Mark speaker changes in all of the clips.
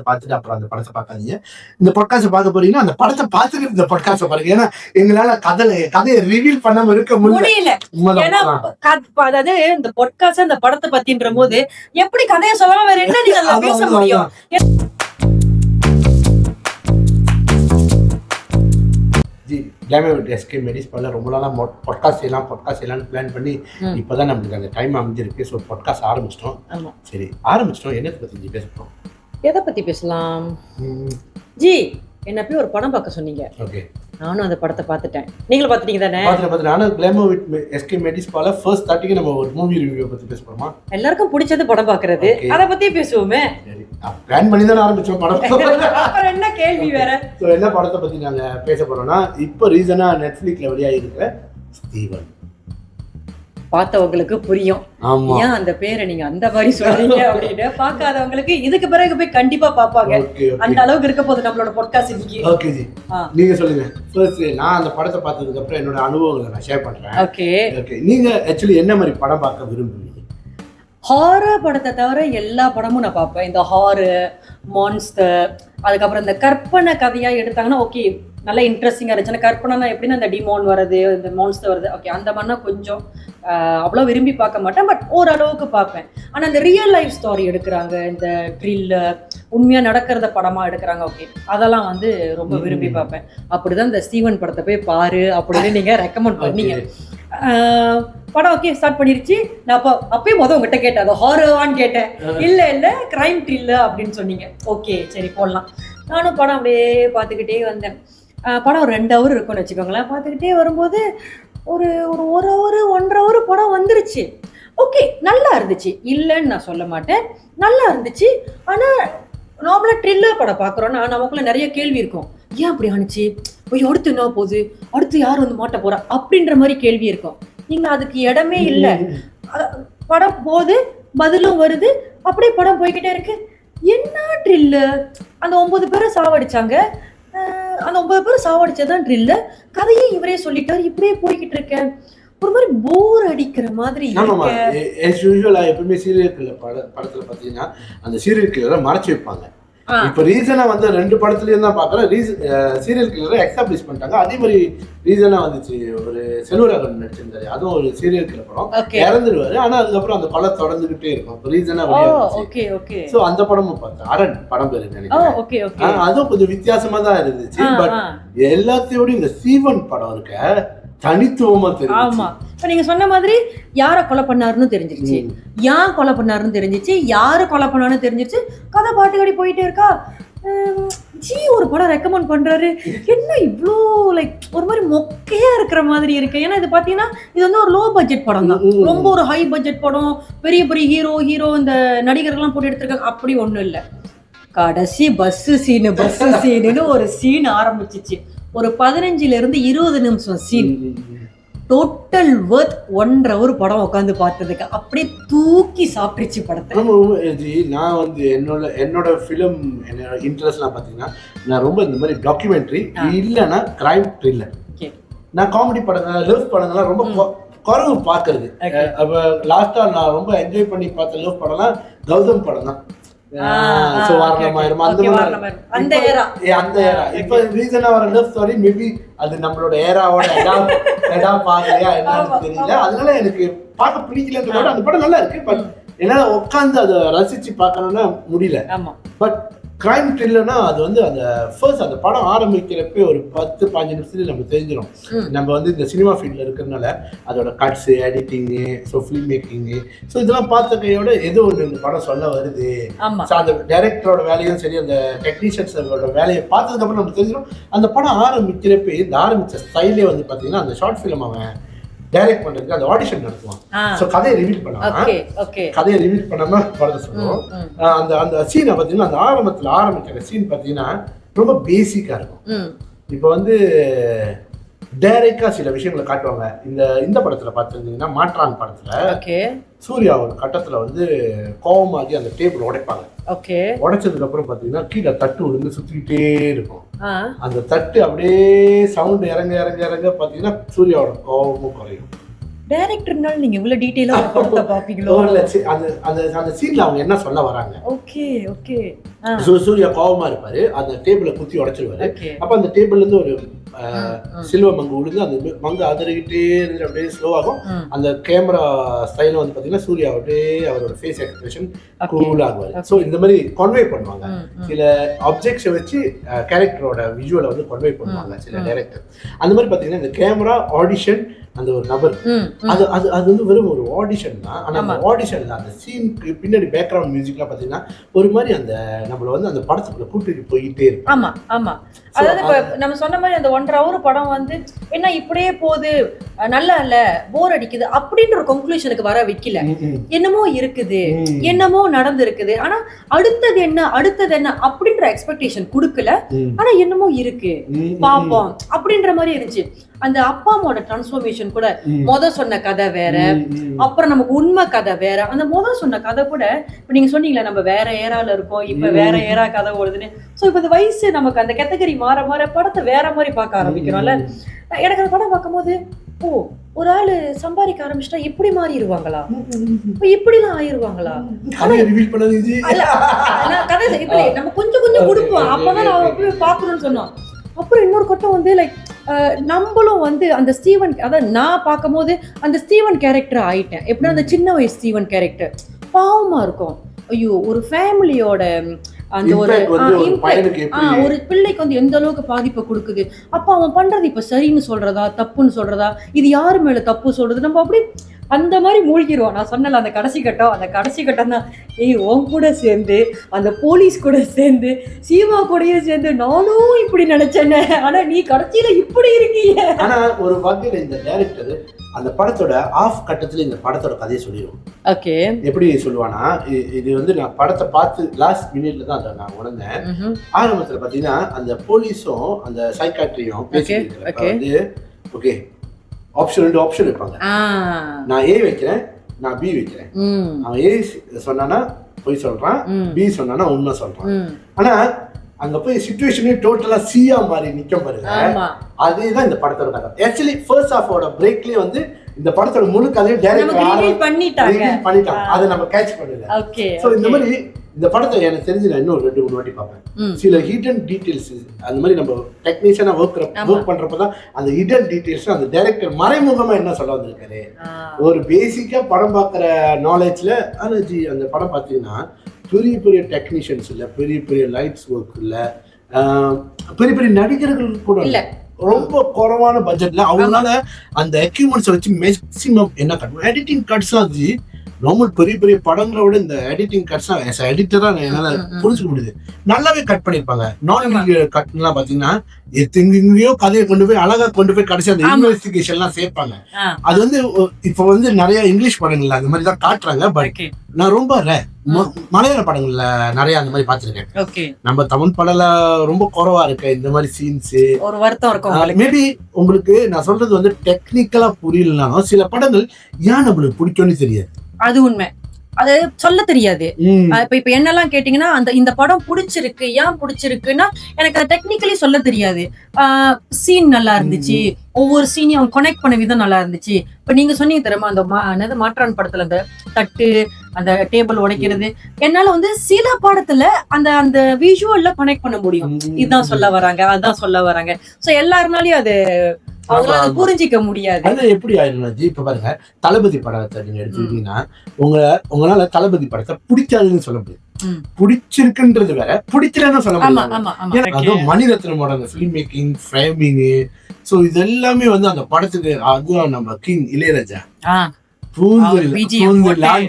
Speaker 1: பார்த்துட்டு அப்புறம் அந்த படத்தை பார்க்காதீங்க. இந்த பாட்காஸ்ட் பார்க்க போறீங்கன்னா அந்த படத்தை பார்த்துட்டு இந்த பாட்காஸ்ட் பாருங்க. ஏன்னா எங்களால கதையை ரிவீல் பண்ணாம இருக்க முடியல.
Speaker 2: அதாவது இந்த பாட்காஸ்ட் அந்த படத்தை பத்தின்ற போது எப்படி கதையை சொல்லாம வேற என்ன நீங்க பேச முடியும்?
Speaker 1: ரொம்ப நாளா பாட்காஸ்ட் செய்யலாம்னு பிளான் பண்ணி இப்பதான் நம்மளுக்கு அந்த டைம் அமைஞ்சிருக்கு. ஸோ பாட்காஸ்ட் ஆரம்பிச்சிட்டோம். சரி ஆரம்பிச்சிட்டோம். என்னத்தை பத்தி பேசணும்?
Speaker 2: எதை பத்தி பேசலாம் ஜி? என்ன போய் ஒரு படம் பார்க்க சொன்னீங்க.
Speaker 1: ஓகே,
Speaker 2: நானும் அந்த படத்தை பார்த்துட்டேன். நீங்களும் பார்த்துட்டீங்க தானே?
Speaker 1: நானும் கிளாமர் வித் எஸ்கே மெடிஸ்பால ஃபர்ஸ்ட் ஸ்டார்டிங் நம்ம ஒரு மூவி ரிவ்யூ பத்தி பேச போறோமா?
Speaker 2: எல்லாருக்கும் பிடிச்சது படம் பார்க்கிறது, அத பத்தி பேசுவோமே.
Speaker 1: சரி, பிளான் பண்ணி தான் ஆரம்பிச்சோம் படம்.
Speaker 2: அப்புறம் என்ன கேள்வி வேற?
Speaker 1: சோ என்ன படத்தை பத்தி நாங்க பேச போறோம்னா, இப்போ ரீசனா நெட்ஃபிளிக்ஸ்ல வெளியாகி இருக்கிற ஸ்டீவன்.
Speaker 2: பார்த்தவங்களுக்கு புரியும் ஏன் அந்த பேரை நீங்க அந்த மாதிரி சொல்றீங்க அப்படின்னு. பார்க்காதவங்களுக்கு இதுக்கு பிறகு போய் கண்டிப்பா பாப்பாங்க. அந்த அளவுக்கு இருக்க போது நம்மளோட பாட்காஸ்ட் இன்னைக்கு.
Speaker 1: ஓகே ஜி, நீங்க சொல்லுங்க. ஃபர்ஸ்ட் நான் அந்த படத்தை பார்த்ததுக்கு அப்புறம் என்னோட அனுபவங்களை நான் ஷேர் பண்றேன்.
Speaker 2: ஓகே
Speaker 1: ஓகே, நீங்க ஆக்சுவலி என்ன மாதிரி படம் பார்க்க விரும்புவீங்க?
Speaker 2: ஹாரர் படத்தை தவிர எல்லா படமும் நான் பார்ப்பேன். இந்த ஹாரர், மான்ஸ்டர், அதுக்கப்புறம் இந்த கற்பனை கதையா எடுத்தாங்கன்னா ஓகே, நல்லா இன்ட்ரெஸ்டிங்காக இருந்துச்சுன்னா. கற்பனைனா எப்படின்னா இந்த டிமோன் வருது, இந்த மான்ஸ்டர் வருது, ஓகே அந்த மாதிரினா கொஞ்சம் அவ்வளோ விரும்பி பார்க்க மாட்டேன். பட் ஓரளவுக்கு பார்ப்பேன். ஆனால் இந்த ரியல் லைஃப் ஸ்டோரி எடுக்கிறாங்க, இந்த த்ரில்லர், உண்மையாக நடக்கிறத படமாக எடுக்கிறாங்க, ஓகே அதெல்லாம் வந்து ரொம்ப விரும்பி பார்ப்பேன். அப்படிதான் இந்த ஸ்டீவன் படத்தை போய் பாரு அப்படின்னு நீங்கள் ரெக்கமெண்ட் பண்ணீங்க. படம் ஓகே ஸ்டார்ட் பண்ணிருச்சு. நான் அப்பயே உங்ககிட்ட கேட்டேன், அது ஹாரர்வான்னு கேட்டேன். இல்லை கிரைம் த்ரில்லர் அப்படின்னு சொன்னீங்க. ஓகே சரி போடலாம். நானும் படம் அப்படியே பார்த்துக்கிட்டே வந்தேன். படம் 2 hour இருக்கும்னு வச்சுக்கோங்களேன். பார்த்துக்கிட்டே வரும்போது ஒரு 1 hour 1.5 hour படம் வந்துருச்சு. ஓகே நல்லா இருந்துச்சு, இல்லைன்னு நான் சொல்ல மாட்டேன், நல்லா இருந்துச்சு. ஆனால் நார்மலாக த்ரில்லர் படம் பார்க்குறோன்னா நமக்குள்ள நிறைய கேள்வி இருக்கும். ஏன் அப்படி ஆனிச்சு, போய் அடுத்து என்ன போகுது, அடுத்து யார் வந்து மாட்ட போறா அப்படின்ற மாதிரி கேள்வி இருக்கும். நீங்கள் அதுக்கு இடமே இல்லை. படம் போகுது, பதிலும் வருது, அப்படியே படம் போய்கிட்டே இருக்கு. என்ன த்ரில்லர்? அந்த 9 பேரை சாவடிச்சாங்க. அந்த 9 பேர் சாவடிச்சதான் த்ரில்லர். கதையை இவரே சொல்லிட்டாரு, இப்படியே போய்கிட்டு இருக்கேன். ஒரு மாதிரி போர் அடிக்கிற மாதிரி.
Speaker 1: எப்பவுமே சீரியல் கில்லர் படத்துல பாத்தீங்கன்னா அந்த சீரியல் கில்லரை மறைச்சு வைப்பாங்க. இப்ப ரீசனா வந்து 2 படத்துலயும் தான் பாக்குறேன். சீரியல் கில்லரை எக்ஸ்டாப்ளிஷ் பண்ணிட்டாங்க. அதே மாதிரி ரீசனா வந்துச்சு, ஒரு செல்வராகவன் நடிச்சிருந்தாரு, அதுவும் ஒரு சீரியல் கில்லர் படம். இறந்துடுவாரு, ஆனா அதுக்கப்புறம் அந்த படம் தொடர்ந்துகிட்டே இருக்கும். ரீசனா சோ அந்த படமும் பார்த்தேன். அரண் படம் பேரு நினைக்கிறேன். அதுவும் கொஞ்சம் வித்தியாசமா தான் இருந்துச்சு. பட் எல்லாத்தையோட இந்த ஸ்டீவன் படம் இருக்க தனித்துவமா தெரியும்.
Speaker 2: ஆமா, இப்ப நீங்க சொன்ன மாதிரி யார கொலை பண்ணாருன்னு தெரிஞ்சிருச்சு, ஏன் கொலை பண்ணாருன்னு தெரிஞ்சிச்சு, யாரு கொலை பண்ணாருன்னு தெரிஞ்சிருச்சு. கதை பாட்டுக்கடி போயிட்டே இருக்கா. ஜி ஒரு படம் ரெக்கமெண்ட் பண்றாரு, என்ன இவ்வளோ ஒரு மாதிரி மொக்கையா இருக்கிற மாதிரி இருக்கு. ஏன்னா இது பாத்தீங்கன்னா இது வந்து ஒரு லோ பட்ஜெட் படம் தான், ரொம்ப ஒரு ஹை பட்ஜெட் படம். பெரிய பெரிய ஹீரோ இந்த நடிகர்கள்லாம் போட்டு எடுத்திருக்காங்க, அப்படி ஒண்ணும் இல்லை. கடைசி பஸ் சீனுன்னு ஒரு சீன் ஆரம்பிச்சிச்சு. ஒரு 15-20 நிமிஷம் சீன். டோட்டல் வர்த் 1.5 hour படம் உட்காந்து பார்த்ததுக்கு அப்படியே தூக்கி சாப்பிடுச்சு படத்தை.
Speaker 1: நான் வந்து என்னோட ஃபிலிம் என்னோட இன்ட்ரெஸ்ட்லாம் பார்த்தீங்கன்னா, நான் ரொம்ப இந்த மாதிரி டாக்குமெண்ட்ரி இல்லைன்னா கிரைம் த்ரில்லர். நான் காமெடி படங்கள், லவ் படங்கள்லாம் ரொம்ப குறவு பார்க்கறது. அப்போ லாஸ்டா நான் ரொம்ப என்ஜாய் பண்ணி பார்த்த லவ் படம்லாம் கௌதம் படம் தான். நம்மளோட ஏராவோட பாக்கலையா என்னன்னு தெரியல. அதனால எனக்கு பார்க்க பிடிக்கலன்றதோட அந்த படம் நல்லா இருக்கு. பட் என்னால உட்காந்து அதை ரசிச்சு பார்க்கணும்னா முடியல. பட் கிரைம் த்ரில்லர்னா அது வந்து அந்த ஃபர்ஸ்ட் அந்த படம் ஆரம்பிக்கிறப்ப ஒரு 10-15 நிமிஷத்துல நம்ம தெரிஞ்சிடும். நம்ம வந்து இந்த சினிமா ஃபீல்ட்ல இருக்கிறதுனால அதோட cuts, editing, so film making, so இதெல்லாம் பார்த்த கையோட ஏதோ ஒன்று இந்த படம் சொல்ல வருது. ஸோ அந்த டைரக்டரோட வேலையும் சரி, அந்த டெக்னீஷியன்ஸோட வேலையை பார்த்ததுக்கப்புறம் நம்ம தெரிஞ்சிடும். அந்த படம் ஆரம்பிக்கிறப்ப இந்த ஆரம்பிச்ச ஸ்டைலே வந்து பார்த்தீங்கன்னா அந்த ஷார்ட் ஃபிலிம் அவன் டைரக்ட் பண்றதுக்கு அந்த ஆடிஷன் நடத்துவான். சோ கதையை ரிவீல் பண்ணாம படத்தை சொல்லுவோம். அந்த சீனை பார்த்தீங்கன்னா அந்த ஆரம்பிக்கிற சீன் பார்த்தீங்கன்னா ரொம்ப பேசிக்கா இருக்கும். இப்போ வந்து டைரக்டா சில விஷயங்களை காட்டுவாங்க. இந்த படத்துல பார்த்துருந்தீங்கன்னா மாற்றான் படத்துல சூர்யா ஒரு கட்டத்துல வந்து கோவமாகி அந்த டேபிள் உடைப்பாங்க. உடைச்சதுக்கு அப்புறம் பாத்தீங்கன்னா கீழே தட்டு விழுந்து சுத்திக்கிட்டே இருக்கும். அந்த தட்டு அப்படியே சவுண்ட் இறங்க பாத்தீங்கன்னா சூர்யாவோட கோவமும் குறையும்.
Speaker 2: டைரக்டர்னால நீங்க இவ்வளவு டீடைலா படத்தை பாப்பீங்களோ?
Speaker 1: அந்த சீன்ல அவங்க என்ன சொல்ல வராங்க.
Speaker 2: Okay okay.
Speaker 1: சூர்யா கோவமா இருப்பாரு, அந்த டேபிள குத்தி உடைச்சிருவாரு. அப்ப அந்த டேபிள்ல இருந்து ஒரு சில்வ மங்கு விழுந்து அந்த மங்கு அதிரிக்கிட்டே இருந்து அப்படியே ஸ்லோ ஆகும். அந்த கேமரா ஸ்டைல வந்து பாத்தீங்கன்னா சூர்யா அப்படியே அவரோட ஃபேஸ் எக்ஸ்பிரஷன் கூல் ஆகுவாரு. ஸோ இந்த மாதிரி கன்வே பண்ணுவாங்க. சில ஆப்ஜெக்ட்ஸை வச்சு கேரக்டரோட விஜுவலை வந்து கன்வே பண்ணுவாங்க சில டைரக்டர். அந்த மாதிரி பாத்தீங்கன்னா இந்த கேமரா ஆடிஷன் அந்த ஒரு நபர் அது அது அது வந்து வெறும் ஒரு ஆடிஷன் தான். ஆனா அந்த ஆடிஷன்ல அந்த சீனுக்கு பின்னாடி பேக்ரவுண்ட் மியூசிக்லாம் பாத்தீங்கன்னா ஒரு மாதிரி அந்த நம்மள வந்து அந்த படத்துக்குள்ள கூட்டிட்டு போயிட்டே இருக்கும்.
Speaker 2: ஆமா ஆமா. அதாவது இப்ப நம்ம சொன்ன மாதிரி அந்த 1.5 hour படம் வந்து என்ன இப்படியே போகுது, நல்லா இல்ல, போர் அடிக்குது அப்படின்ற ஒரு கன்க்ளூஷனுக்கு வர வைக்கல. என்னமோ இருக்குது, என்னமோ நடந்து இருக்குது, ஆனா அடுத்தது என்ன அப்படின்ற எக்ஸ்பெக்டேஷன் கொடுக்கல. ஆனா என்னமோ இருக்கு பாப்போம் அப்படின்ற மாதிரி இருந்துச்சு. அந்த அப்பா அம்மாவோட டிரான்ஸ்ஃபர்மேஷன் கூட சொன்ன கதை வேற, அப்புறம் நமக்கு உண்மை கதை வேற. அந்த சொன்ன கதை கூட இப்ப நீங்க சொன்னீங்களா நம்ம வேற ஏரால இருக்கோம், இப்ப வேற ஏரா கதை ஓடுதுன்னு. சோ இப்ப இந்த வயசு நமக்கு அந்த கேட்டகரி மாற மாற படத்தை வேற மாதிரி பார்க்க ஆரம்பிக்கிறோம்ல. எனக்கு அந்த படம் பார்க்கும்போது ஒரு ஆளு சம்பாதிக்க ஆரம்பிச்சிட்டா இப்படி மாறிடுவாங்களா, இப்படி எல்லாம் ஆயிருவாங்களா, கதை இப்ப நம்ம கொஞ்சம் கொஞ்சம் கொடுப்போம். அப்பதான் நான் போய் பாக்கணும்னு சொன்னோம். அப்புறம் இன்னொரு கட்டம் வந்து லைக் நம்மளும் வந்து அந்த ஸ்டீவன், அதாவது நான் பார்க்கும் போது அந்த ஸ்டீவன் கேரக்டர் ஆயிட்டேன். எப்படின்னா அந்த சின்ன வயசு ஸ்டீவன் கேரக்டர் பாவமா இருக்கும். ஐயோ, ஒரு ஃபேமிலியோட அந்த ஒரு பிள்ளைக்கு வந்து எந்த அளவுக்கு பாதிப்பை கொடுக்குது. அப்ப அவன் பண்றது இப்ப சரின்னு சொல்றதா தப்புன்னு சொல்றதா, இது யாரு மேல தப்பு சொல்றது, நம்ம அப்படி அந்த மாதிரி மூழ்கிடுவோம். நான் சொன்னல அந்த கடைசி கட்டம் தான் உன் கூட சேர்ந்து அந்த போலீஸ் கூட சேர்ந்து சீமா கூடயே சேர்ந்து நானும் இப்படி நினைச்சேன்னு, ஆனா நீ கடைசியில இப்படி இருக்கீங்க.
Speaker 1: ஆனா ஒரு வகையில இந்த டைரக்டர் அந்த படத்தோட ஆஃப் கட்டத்துல இந்த படத்தோட கதையை சொல்லிடுவோம்.
Speaker 2: ஓகே,
Speaker 1: எப்படி சொல்லுவானா, இது வந்து நான் படத்தை பார்த்து லாஸ்ட் மினிட்ல தான் அதை நான் உணர்ந்தேன். ஆரம்பத்துல பாத்தீங்கன்னா அந்த போலீஸும் அந்த சைக்காட்ரியும் பேசிட்டு வந்து ஓகே ஆப்ஷன் வைப்பாங்க. நான் ஏ வைக்கிறேன், நான் பி வைக்கிறேன். அவன் ஏ சொன்னானா பொய் சொல்றான், பி சொன்னானா உண்மை சொல்றான். ஆனா அங்க போய் சிச்சுவேஷனே டோட்டலா சியா மாதிரி நிக்க பாருங்க. அதேதான் இந்த படத்தோட கதை. ஆக்சுவலி ஃபர்ஸ்ட் ஹாஃபோட பிரேக்லயே வந்து இந்த படத்தோட முழு கதையை டைரக்டர் பண்ணிட்டாங்க. அதை நம்ம கேட்ச் பண்ணல. சோ இந்த மாதிரி இந்த படத்தை எனக்கு தெரிஞ்சு நான் இன்னும் 2-3 வாட்டி பார்ப்பேன். சில ஹிடன் டீடைல்ஸ் அந்த மாதிரி நம்ம டெக்னீஷியனா ஒர்க் பண்றப்பதான் அந்த ஹிடன் டீடைல்ஸ் அந்த டைரக்டர் மறைமுகமா என்ன சொல்ல வந்திருக்காரு. ஒரு பேசிக்கா படம் பார்க்குற நாலேஜ்ல அந்த படம் பார்த்தீங்கன்னா பெரிய பெரிய டெக்னீஷியன்ஸ் இல்ல, பெரிய பெரிய லைட்ஸ் ஒர்க் இல்ல, பெரிய பெரிய நடிகர்கள் கூட இல்ல, ரொம்ப குறைவான பட்ஜெட்ல அவங்களால அந்த எக்யூப்மெண்ட்ஸ் வச்சு மேக்ஸிமம் என்ன கட்டணும். எடிட்டிங் கட்ஸ்லாம் இருந்துச்சு. நார்மல் பெரிய பெரிய படங்களோட இந்த எடிட்டிங் கட்ஸ் எடிட்டரா என்னால புரிஞ்சுக்க முடியுது. நல்லாவே கட் பண்ணிருப்பாங்க. நான் கட்லாம் பாத்தீங்கன்னா எங்கேயோ கதையை கொண்டு போய் அழகா கொண்டு போய் கடைசி அந்த இன்வெஸ்டிகேஷன் எல்லாம் சேர்ப்பாங்க. அது வந்து இப்ப வந்து நிறைய இங்கிலீஷ் படங்கள்ல அந்த மாதிரி தான் காட்டுறாங்க. பட் நான் ரொம்ப மலையாள படங்கள்ல நிறைய அந்த மாதிரி பாத்துருக்கேன். நம்ம தமிழ் படம்ல ரொம்ப குறைவா இருக்கு இந்த மாதிரி சீன்ஸ்.
Speaker 2: ஒரு வருத்தம் இருக்கும்.
Speaker 1: மேபி உங்களுக்கு நான் சொல்றது வந்து டெக்னிக்கலா புரியலனாலும் சில படங்கள் ஏன் நம்மளுக்கு பிடிக்கும்னு தெரியாது.
Speaker 2: அது உண்மை, அது சொல்ல தெரியாது. இப்ப என்னெல்லாம் கேட்டீங்கன்னா அந்த இந்த படம் பிடிச்சிருக்கு, ஏன் பிடிச்சிருக்குன்னா எனக்கு அது டெக்னிக்கலி சொல்ல தெரியாது. சீன் நல்லா இருந்துச்சு, ஒவ்வொரு சீனையும் அவன் கனெக்ட் பண்ண விதம் நல்லா இருந்துச்சு. இப்ப நீங்க சொன்னீங்க தெரியுமா அந்த மாற்றான் படத்துல அந்த தட்டு அந்த டேபிள் உடைக்கிறது, என்னால வந்து சில படத்துல அந்த அந்த விஷுவல்ல கனெக்ட் பண்ண முடியும். இதுதான் சொல்ல வராங்க, அதுதான் சொல்ல வராங்க. சோ எல்லாருனாலயும் அது அவங்களால புரிஞ்சிக்க முடியாது.
Speaker 1: அது எப்படி ஆயிடும். இப்ப பாருங்க, தளபதி படத்தை நீங்க எடுத்துக்கிட்டீங்கன்னா உங்களால தளபதி படத்தை பிடிக்காதுன்னு சொல்ல முடியாது. பிடிச்சிருக்குன்றது வேற, பிடிக்கலன்னு சொல்ல முடியாது. அதுவும் மணிரத்னமோட ஃபிலிம் மேக்கிங், ஃப்ரேமிங், சோ இது எல்லாமே வந்து அந்த படத்துக்கு அதுவும் நம்ம கிங் இளையராஜா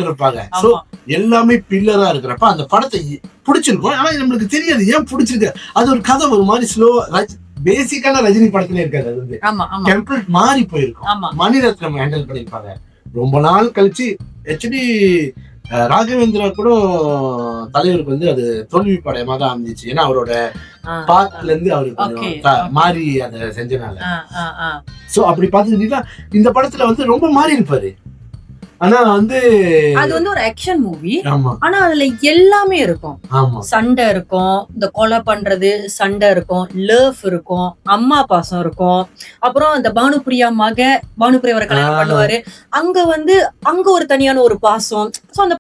Speaker 1: இருப்பாங்க. சோ எல்லாமே பில்லரா இருக்கிறப்ப அந்த படத்தை பிடிச்சிருக்கும். ஆனா நம்மளுக்கு தெரியாது ஏன் பிடிச்சிருக்கு. அது ஒரு கதை ஒரு மாதிரி ஸ்லோ பேசிக்கான ரஜினி படத்துல இருக்காது. அது வந்து டெம்ப்ளேட் மாறி போயிருக்கும். மணிரத்னம் ஹேண்டில் பண்ணிருப்பாங்க. ரொம்ப நாள் கழிச்சு ஹெச்டி ராகவேந்திரா கூட தலைவருக்கு வந்து அது தோல்வி படமா தான் அமைஞ்சிச்சு. ஏன்னா அவரோட பாட்டுல இருந்து அவருக்கு மாறி அதை செஞ்சனால. சோ அப்படி பாத்துக்கிட்டீங்கன்னா இந்த படத்துல வந்து ரொம்ப மாறி இருப்பாரு. ஆனா வந்து
Speaker 2: அது வந்து ஒரு ஆக்ஷன் மூவி.
Speaker 1: ஆமா
Speaker 2: ஆனா அதுல எல்லாமே இருக்கும்.
Speaker 1: ஆமா
Speaker 2: சண்டை இருக்கும், இந்த கொலை பண்றது சண்டை இருக்கும், லவ் இருக்கும், அம்மா பாசம் இருக்கும். அப்புறம் இந்த பானுப்பிரியா பானுப்பிரியா ஒரு கல்யாணம் பண்ணுவாரு. அங்க வந்து அங்க ஒரு தனியான ஒரு பாசம். சோ அந்த